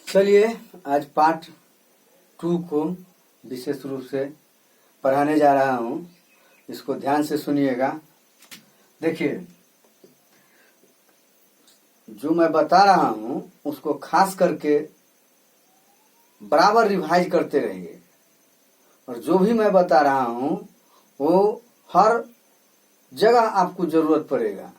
चलिए आज पार्ट 2 को विशेष रूप से पढ़ाने जा रहा हूँ। इसको ध्यान से सुनिएगा। देखिए, जो मैं बता रहा हूँ उसको खास करके बराबर रिवाइज करते रहिए, और जो भी मैं बता रहा हूँ वो हर जगह आपको जरूरत पड़ेगा।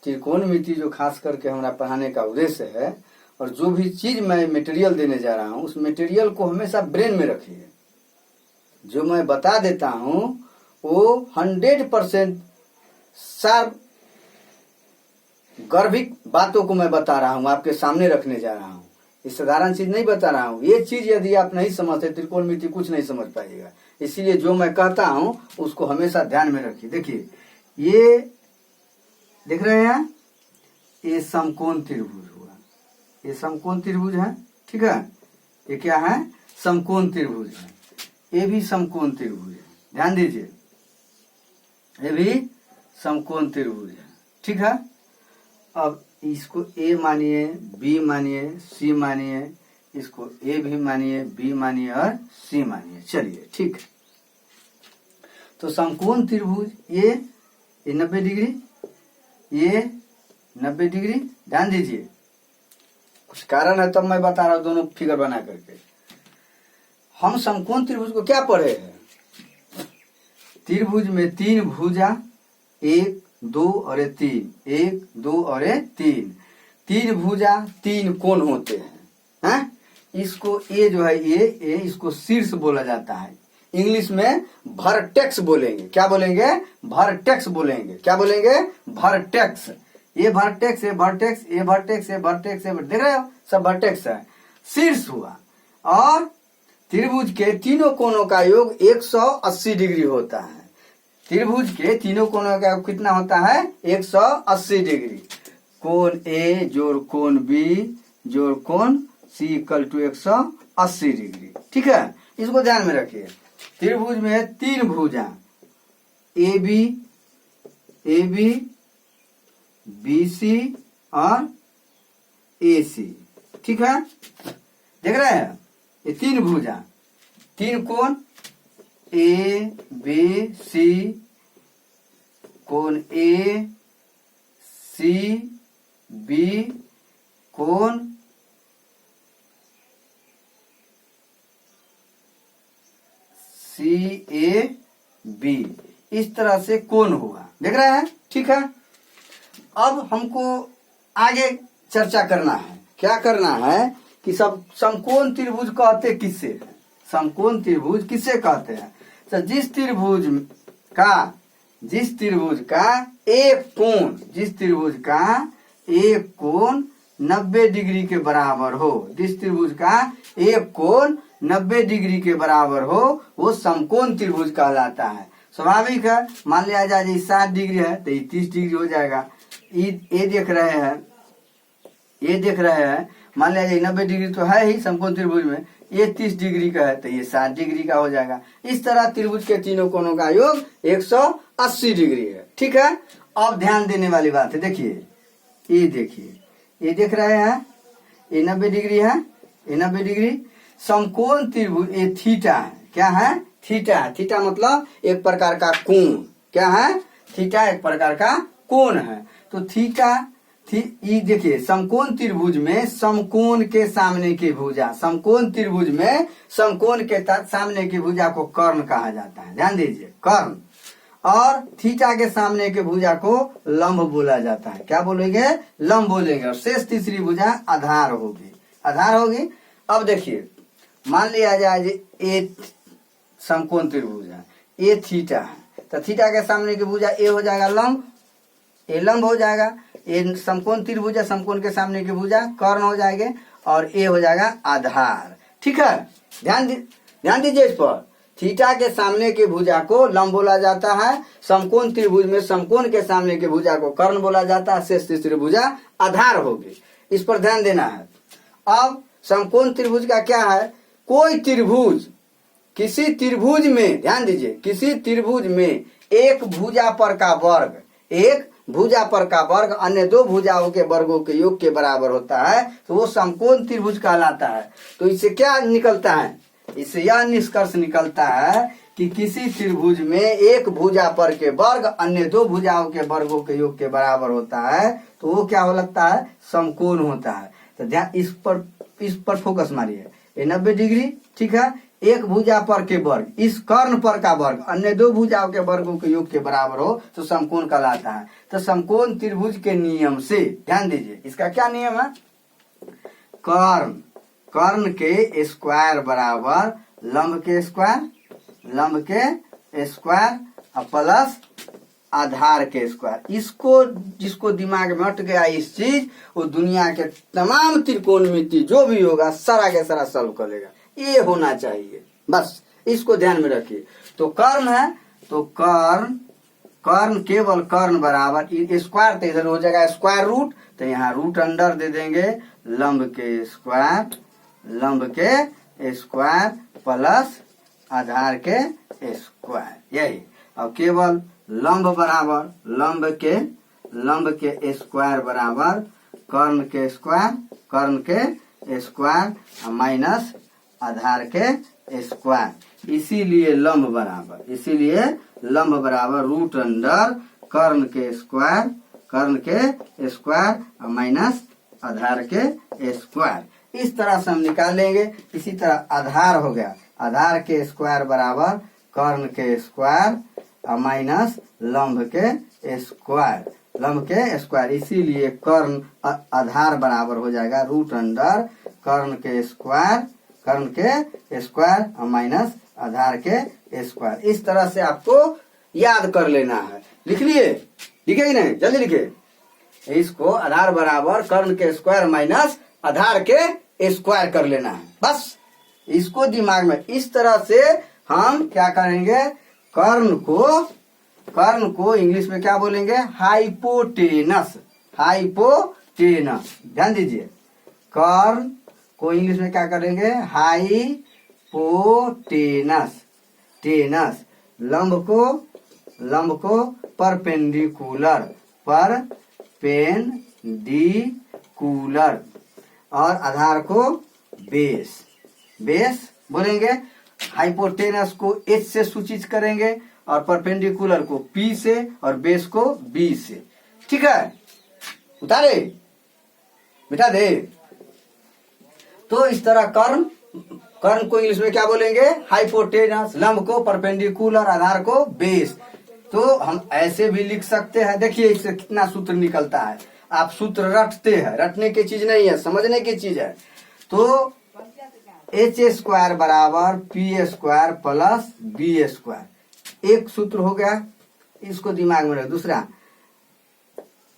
त्रिकोणमिति जो खास करके हमारा पढ़ाने का उद्देश्य है, और जो भी चीज मैं मटेरियल देने जा रहा हूँ उस मटेरियल को हमेशा ब्रेन में रखिए। जो मैं बता देता हूँ वो 100% शार्प गर्भिक बातों को मैं बता रहा हूँ, आपके सामने रखने जा रहा हूँ। इस साधारण चीज नहीं बता रहा हूँ। ये चीज यदि आप नहीं समझते, त्रिकोणमिति कुछ नहीं समझ पाइएगा। इसीलिए जो मैं कहता हूँ उसको हमेशा ध्यान में रखिए। देखिए, ये देख रहे हैं, ये समकोण त्रिभुज हुआ। ये समकोण त्रिभुज है, ठीक है। ये क्या है? समकोण त्रिभुज है। ये भी समकोण त्रिभुज है, ध्यान दीजिए। ये भी समकोण त्रिभुज है, ठीक है। अब इसको ए मानिए, बी मानिए, सी मानिए, इसको ए भी मानिए, बी मानिए और सी मानिए। चलिए, ठीक है। तो समकोण त्रिभुज ये 90 डिग्री, ये 90 डिग्री। ध्यान दीजिए, कुछ कारण है तब मैं बता रहा हूं दोनों फिगर बना करके। हम समकोण त्रिभुज को क्या पढ़े हैं? त्रिभुज में 3 भुजा, 1 2 और 3, 1 2 और 3। 3 भुजा 3 कोण होते हैं। इसको ये जो है ये इसको शीर्ष बोला जाता है। इंग्लिश में वर्टेक्स बोलेंगे। क्या बोलेंगे? वर्टेक्स बोलेंगे। क्या बोलेंगे? वर्टेक्स। ये वर्टेक्स, ये वर्टेक्स, ये वर्टेक्स, ये वर्टेक्स, ये देख रहे हो, सब वर्टेक्स है। शीर्ष हुआ। और त्रिभुज के तीनों कोणों का योग 180 डिग्री होता है। त्रिभुज के तीनों कोणों का योग कितना होता है? 180 डिग्री। कोण ए जोड़ कोण बी जोड़ कोण सी इक्वल टू 180 डिग्री, ठीक है। इसको ध्यान में रखिए। त्रिभुज में 3 भुजा, ए बी, बी सी और ए सी, ठीक है। देख रहे हैं, ये 3 भुजा, 3 कोण, ए बी सी, कोण ए सी बी, कोण सी ए बी। इस तरह से कोण हुआ, देख रहे हैं, ठीक है। अब हमको आगे चर्चा करना है। क्या करना है कि सब समकोण त्रिभुज कहते किससे है? समकोण त्रिभुज किससे कहते हैं? तो जिस त्रिभुज का एक कोण 90 डिग्री के बराबर हो, जिस त्रिभुज का एक कोण 90 डिग्री के बराबर हो, वो समकोण त्रिभुज कहलाता है। स्वाभाविक है। मान लिया जाए 60 डिग्री है तो 30 डिग्री हो जाएगा। ये देख रहे हैं, मान लिया जाए 90 डिग्री तो है ही समकोण त्रिभुज में, ये 30 डिग्री का है तो ये 60 डिग्री का हो जाएगा। इस तरह त्रिभुज के तीनों कोणों का योग 180 डिग्री है, ठीक है। अब ध्यान देने वाली बात है। देखिए, ये देखिए, ये देख रहे हैं, ये 90 डिग्री है, ये 90 डिग्री। समकोण त्रिभुज ये थीटा है। क्या है? थीटा है। थीटा मतलब एक प्रकार का कोण। क्या है? थीटा एक प्रकार का कोण है। तो थीटा ये देखिए, समकोण त्रिभुज में समकोण के सामने की भुजा, समकोण त्रिभुज में समकोण के सामने की भुजा को कर्ण कहा जाता है। ध्यान दीजिए, कर्ण। और थीटा के सामने के भुजा को लंब बोला जाता है। क्या बोलेंगे? लंब बोलेंगे। और शेष तीसरी भुजा आधार होगी। आधार होगी। अब देखिए, मान लिया जाए ये समकोण त्रिभुज है, ये थीटा है, तो थीटा के सामने की भुजा ए हो जाएगा लंब, ये लंब हो जाएगा। ये समकोण त्रिभुज है, समकोण के सामने की भुजा कर्ण हो जाएंगे, और ए हो जाएगा आधार, ठीक है। ध्यान दीजिए इस पर। थीटा के सामने की भुजा को लंब बोला जाता है। समकोण त्रिभुज में समकोण के सामने की भुजा को कर्ण बोला जाता है। शेष तीसरी भुजा आधार होगी। इस पर ध्यान देना है। अब समकोण त्रिभुज का क्या है? कोई त्रिभुज, किसी त्रिभुज में, ध्यान दीजिए, किसी त्रिभुज में एक भुजा पर का वर्ग, एक भुजा पर का वर्ग अन्य दो भुजाओं के वर्गों के योग के बराबर होता है तो वो समकोण त्रिभुज कहलाता है। तो इससे क्या निकलता है? इससे यह निष्कर्ष निकलता है कि किसी त्रिभुज में एक भुजा पर के वर्ग अन्य दो भुजाओं के वर्गों के योग के बराबर होता है तो वो क्या हो लगता है? समकोण होता है। तो ध्यान इस पर फोकस मारिए। ये 90 डिग्री, ठीक है। एक भुजा पर के वर्ग इस कर्ण पर का वर्ग अन्य दो भुजाओं के वर्गों के योग के बराबर हो तो समकोण कहलाता है। तो समकोण त्रिभुज के नियम से ध्यान दीजिए, इसका क्या नियम है? कर्ण के स्क्वायर बराबर लंब के स्क्वायर प्लस आधार के स्क्वायर। इसको जिसको दिमाग में अट गया इस चीज, वो दुनिया के तमाम त्रिकोणमिति जो भी होगा सारा के सारा सॉल्व कर लेगा। ये होना चाहिए, बस इसको ध्यान में रखिए। तो कर्ण है तो कर्ण केवल कर्ण बराबर स्क्वायर, तो इधर हो जाएगा स्क्वायर रूट, तो यहाँ रूट अंडर दे देंगे लंब के स्क्वायर प्लस आधार के स्क्वायर, यही। अब केवल लंब बराबर लंब के स्क्वायर बराबर कर्ण के स्क्वायर माइनस आधार के स्क्वायर। इसीलिए लंब बराबर रूट अंडर कर्ण के स्क्वायर माइनस आधार के स्क्वायर। इस तरह से हम निकालेंगे। इसी तरह आधार हो गया, आधार के स्क्वायर बराबर कर्ण के स्क्वायर माइनस लंब के स्क्वायर। इसीलिए कर्ण आधार बराबर हो जाएगा रूट अंडर कर्ण के स्क्वायर माइनस आधार के स्क्वायर। इस तरह से आपको याद कर लेना है। लिख लिए? लिखे कि नहीं? जल्दी लिखे। इसको आधार बराबर कर्ण के स्क्वायर माइनस आधार के स्क्वायर कर लेना है, बस इसको दिमाग में। इस तरह से हम क्या करेंगे? कर्ण को इंग्लिश में क्या बोलेंगे? हाइपोटेनस। ध्यान दीजिए, कर्ण को इंग्लिश में क्या करेंगे? हाइपोटेनस। लंब को परपेंडिकुलर और आधार को बेस बोलेंगे। हाइपोटेनस को H से सूचित करेंगे और परपेंडिकुलर को P से और बेस को B से। ठीक है, उतारे बिठा दे। तो इस तरह कर्ण को इंग्लिश में क्या बोलेंगे? हाइपोटेनस। लंब को परपेंडिकुलर, आधार को बेस। तो हम ऐसे भी लिख सकते हैं। देखिए इससे कितना सूत्र निकलता है। आप सूत्र रटते हैं, रटने की चीज नहीं है, समझने की चीज है। तो एच स्क्वायर बराबर P square plus B square, एक सूत्र हो गया, इसको दिमाग में रख। दूसरा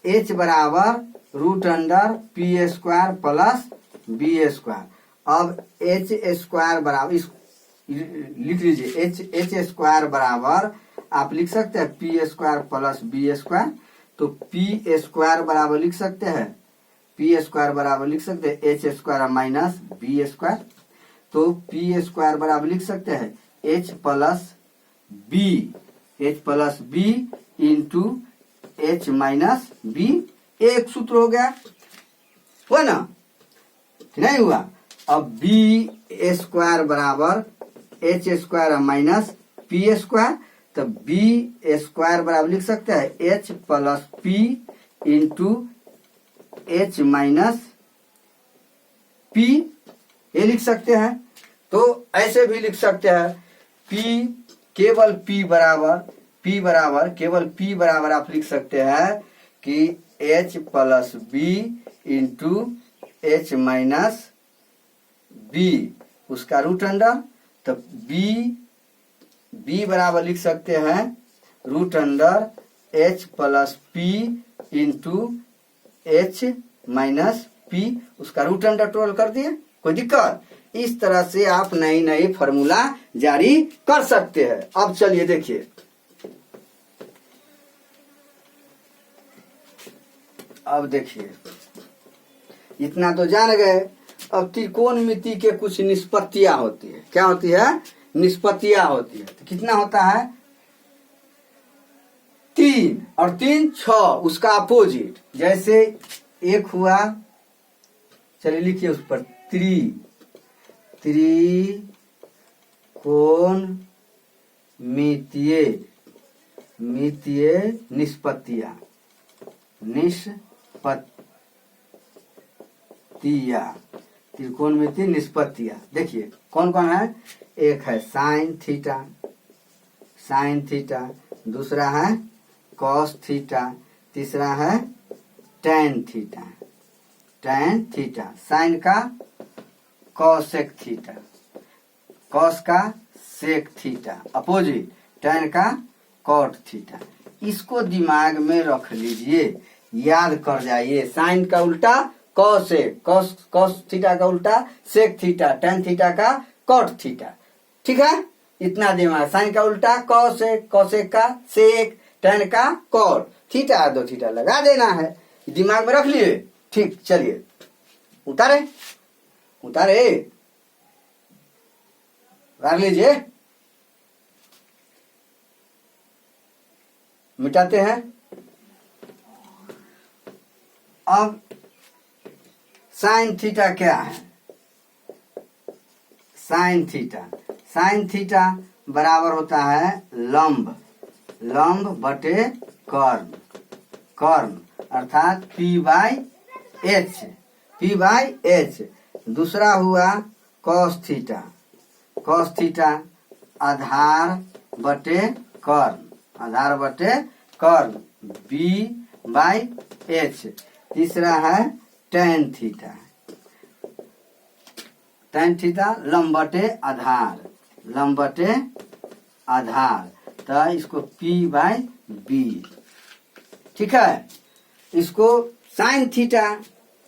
एच बराबर root under P square plus B square. अब एच स्क्वायर बराबर, लिख लीजिए, एच स्क्वायर बराबर आप लिख सकते हैं P square plus B square. तो पी स्क्वायर बराबर लिख सकते हैं, H square minus B square. तो पी स्क्वायर बराबर लिख सकते हैं H plus B into H minus B. एक सूत्र हो गया, हुआ ना? नहीं हुआ? अब बी स्क्वायर बराबर H square minus P square. तो बी स्क्वायर बराबर लिख सकते हैं H plus P into H minus P, ये लिख सकते हैं। तो ऐसे भी लिख सकते हैं केवल पी बराबर आप लिख सकते हैं कि H plus B into H minus B, उसका रूट अंडर। तो बी बराबर लिख सकते हैं root under H plus P into H minus P, उसका रूट अंडर टोटल कर दिए। कोई दिक्कत? इस तरह से आप नई फॉर्मूला जारी कर सकते हैं। अब चलिए देखिए, अब देखिए इतना तो जान गए। अब त्रिकोणमिति के कुछ निष्पत्तियां होती है। क्या होती है? निष्पत्तियां होती है। तो कितना होता है? 3 और 3 6, उसका अपोजिट। जैसे एक हुआ, चलिए लिखिए उस पर त्रिकोणमितीय निष्पत्तियां त्रिकोणमितीय निष्पत्तियां। देखिए कौन कौन है, एक है साइन थीटा, दूसरा है कॉस थीटा, तीसरा है टैन थीटा। साइन का कॉसेक थीटा, कॉस का सेक थीटा अपोजिट, टैन का कॉट थीटा। इसको दिमाग में रख लीजिए, याद कर जाइए। साइन का उल्टा कॉसेक, कॉस थीटा का उल्टा सेक थीटा, टैन थीटा का कॉट थीटा। ठीक है, इतना दिमाग। साइन का उल्टा कॉसेक, कॉसेक का सेक, टैन का कॉट, थीटा 2 थीटा लगा देना है। दिमाग में रख लिए। ठीक, चलिए उतारे उतार लीजिए, मिटाते हैं। अब साइन थीटा क्या है, साइन थीटा बराबर होता है लंब बटे कर्ण अर्थात P बाई H। दूसरा हुआ कॉस थीटा आधार बटे कर्ण B बाई H। तीसरा है टैन थीटा लंब बटे आधार, तो इसको P बाई B। ठीक है, इसको साइन थीटा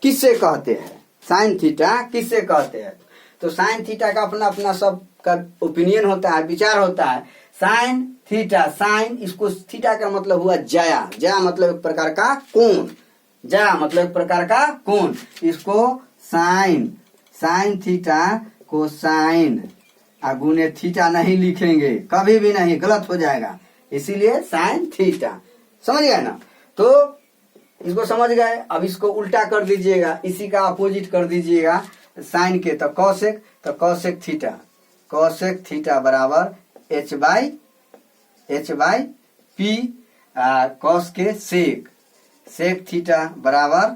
किससे कहते हैं, तो साइन थीटा का अपना सब का ओपिनियन होता है, विचार होता है। साइन थीटा, साइन, इसको थीटा का मतलब हुआ जया मतलब एक प्रकार का कोण, इसको साइन थीटा को साइन गुने थीटा नहीं लिखेंगे, कभी भी नहीं, गलत हो जाएगा, इसीलिए साइन थीटा। समझ गए ना, तो इसको समझ गए। अब इसको उल्टा कर दीजिएगा, इसी का अपोजिट कर दीजिएगा साइन के, तो कॉसेक थीटा बराबर H बाई P, कॉस के सेक थीटा बराबर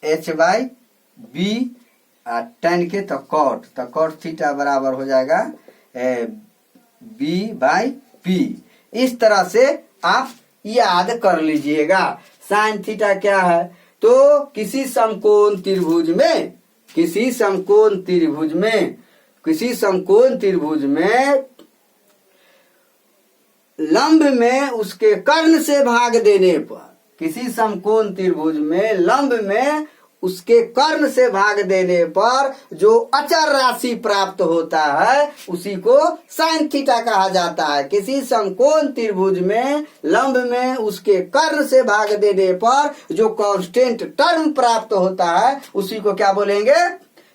H बाई B, टैन के तो कॉट थीटा बराबर हो जाएगा B बाई P। इस तरह से आप याद कर लीजिएगा। साइन थीटा क्या है, तो किसी समकोण त्रिभुज में लंब में उसके कर्ण से भाग देने पर, किसी समकोण त्रिभुज में लंब में उसके कर्ण से भाग देने पर जो अचर राशि प्राप्त होता है उसी को साइन थीटा कहा जाता है। किसी समकोण त्रिभुज में लंब में उसके कर्ण से भाग देने पर जो कांस्टेंट टर्म प्राप्त होता है उसी को क्या बोलेंगे,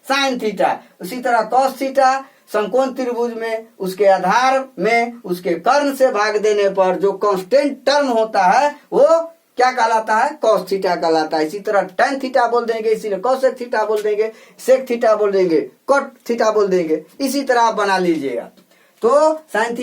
साइन थीटा। उसी तरह कॉस थीटा समकोण त्रिभुज में उसके आधार में उसके कर्ण से भाग देने पर जो कांस्टेंट टर्म होता है वो क्या कहलाता है, कॉस थीटा कहलाता है। इसी तरह टैन थीटा बोल देंगे, इसीलिए कॉसेक थीटा बोल देंगे, सेक थीटा बोल देंगे, कॉट थीटा बोल देंगे। इसी तरह आप बना लीजिएगा। तो साइन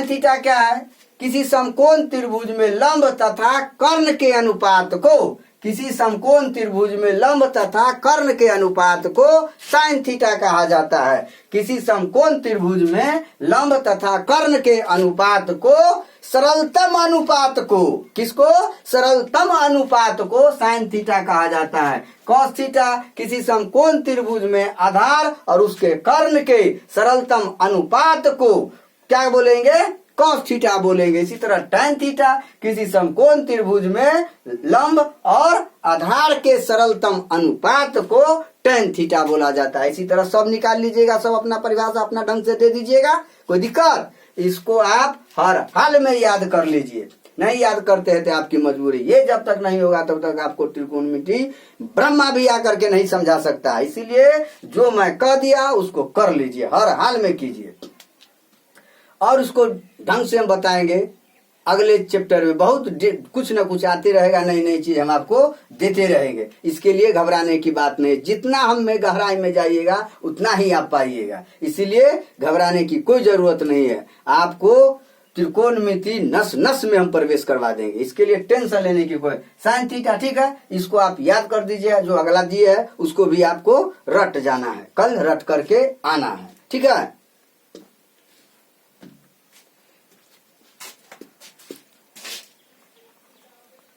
थीटा क्या है, किसी समकोण त्रिभुज में लंब तथा कर्ण के अनुपात को, किसी समकोण त्रिभुज में लंब तथा कर्ण के अनुपात को साइन थीटा कहा जाता है। किसी समकोण त्रिभुज में लंब तथा कर्ण के अनुपात को, सरलतम अनुपात को, किसको, सरलतम अनुपात को साइन थीटा कहा जाता है। कॉस थीटा किसी समकोण त्रिभुज में आधार और उसके कर्ण के सरलतम अनुपात को क्या बोलेंगे, कॉस थीटा बोलेंगे। इसी तरह टैन थीटा किसी समकोण त्रिभुज में लंब और आधार के सरलतम अनुपात को टैन थीटा बोला जाता है। इसी तरह सब निकाल लीजिएगा, सब अपना परिभाषा अपना ढंग से दे दीजिएगा, कोई दिक्कत, इसको आप हर हाल में याद कर लीजिए। नहीं याद करते हैं तो आपकी मजबूरी, ये जब तक नहीं होगा तब तक आपको त्रिकोणमिति ब्रह्मा भी आकर के नहीं समझा सकता। इसीलिए जो मैं कह दिया उसको कर लीजिए, हर हाल में कीजिए। और उसको ढंग से हम बताएंगे अगले चैप्टर में। बहुत कुछ ना कुछ आते रहेगा, नई नई चीज हम आपको देते रहेंगे। इसके लिए घबराने की बात नहीं, जितना हम में गहराई में जाइएगा उतना ही आप पाइएगा, इसीलिए घबराने की कोई जरूरत नहीं है। आपको त्रिकोणमिति नस नस में हम प्रवेश करवा देंगे, इसके लिए टेंशन लेने की कोई। साइन थीटा, ठीक है, इसको आप याद कर दीजिए। जो अगला दिए है उसको भी आपको रट जाना है, कल रट करके आना है, ठीक है।